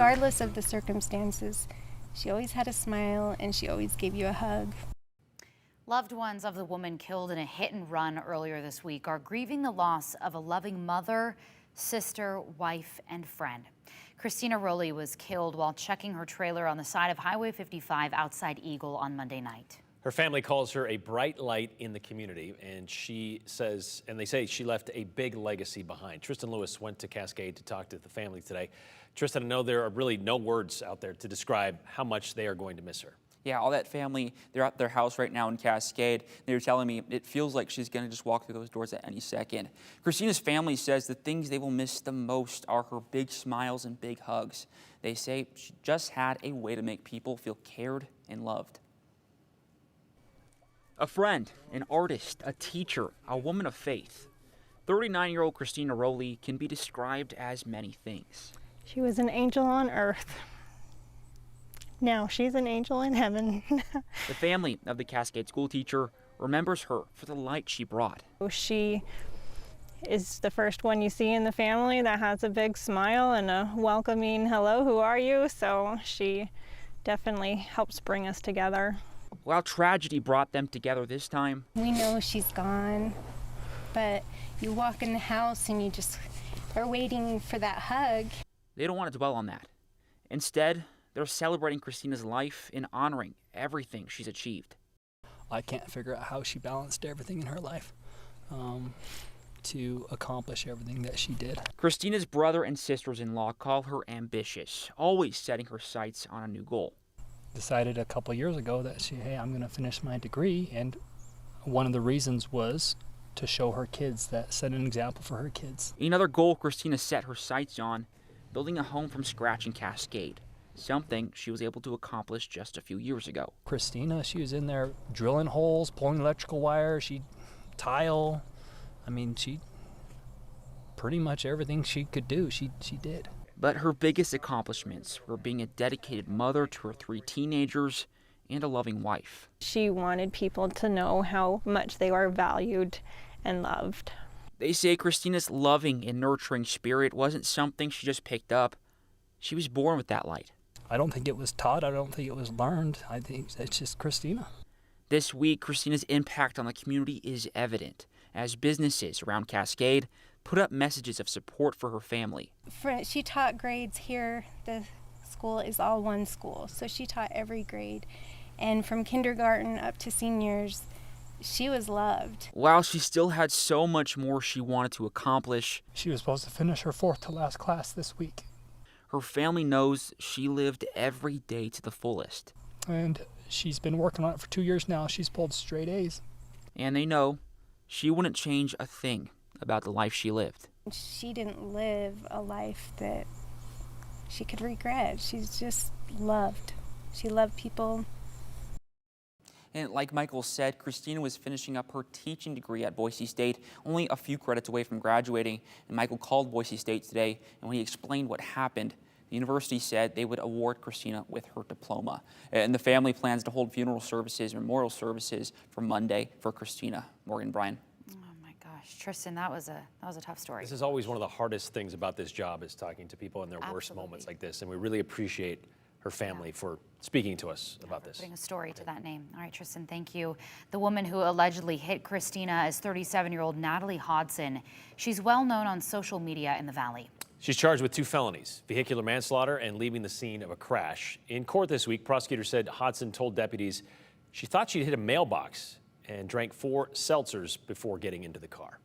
regardless of the circumstances, she always had a smile and she always gave you a hug. Loved ones of the woman killed in a hit and run earlier this week are grieving the loss of a loving mother, sister, wife, and friend. Kristina Rowley was killed while checking her trailer on the side of Highway 55 outside Eagle on Monday night. Her family calls her a bright light in the community, and they say she left a big legacy behind. Tristan Lewis went to Cascade to talk to the family today. Tristan, I know there are really no words out there to describe how much they are going to miss her. Yeah, all that family, they're at their house right now in Cascade. They were telling me it feels like she's going to just walk through those doors at any second. Kristina's family says the things they will miss the most are her big smiles and big hugs. They say she just had a way to make people feel cared and loved. A friend, an artist, a teacher, a woman of faith. 39-year-old Kristina Rowley can be described as many things. She was an angel on earth. Now she's an angel in heaven. The family of the Cascade school teacher remembers her for the light she brought. She is the first one you see in the family that has a big smile and a welcoming hello, who are you? So she definitely helps bring us together. While tragedy brought them together this time, We know she's gone, but you walk in the house and you just are waiting for that hug. they don't want to dwell on that. Instead, they're celebrating Kristina's life and honoring everything she's achieved. I can't figure out how she balanced everything in her life to accomplish everything that she did. Kristina's brother and sisters-in-law call her ambitious, always setting her sights on a new goal. Decided a couple years ago that hey, I'm going to finish my degree, and one of the reasons was to show her kids, that set an example for her kids. Another goal Kristina set her sights on, building a home from scratch in Cascade. Something she was able to accomplish just a few years ago. Kristina, she was in there drilling holes, pulling electrical wire, she tile. I mean, she pretty much everything she could do, she did. But her biggest accomplishments were being a dedicated mother to her 3 teenagers and a loving wife. She wanted people to know how much they were valued and loved. They say Kristina's loving and nurturing spirit wasn't something she just picked up. She was born with that light. I don't think it was taught. I don't think it was learned. I think it's just Kristina. This week, Kristina's impact on the community is evident as businesses around Cascade put up messages of support for her family. She taught grades here. The school is all one school, so she taught every grade. And from kindergarten up to seniors, she was loved. While she still had so much more she wanted to accomplish, She was supposed to finish her 4th to last class this week. her family knows she lived every day to the fullest. And she's been working on it for 2 years now. She's pulled straight A's. And they know she wouldn't change a thing about the life she lived. She didn't live a life that she could regret. She's just loved. She loved people. And like Michael said, Kristina was finishing up her teaching degree at Boise State, only a few credits away from graduating. And Michael called Boise State today, and when he explained what happened, the university said they would award Kristina with her diploma. And the family plans to hold funeral services, memorial services for Monday for Kristina. Morgan, Brian. Oh my gosh, Tristan, that was a tough story. This is always one of the hardest things about this job, is talking to people in their worst moments like this, and we really appreciate her family for speaking to us about this. Putting a story to that name. All right, Tristan, thank you. The woman who allegedly hit Kristina is 37-year-old Natalie Hodson. She's well known on social media in the Valley. She's charged with 2 felonies, vehicular manslaughter and leaving the scene of a crash. In court this week, prosecutors said Hodson told deputies she thought she'd hit a mailbox and drank 4 seltzers before getting into the car.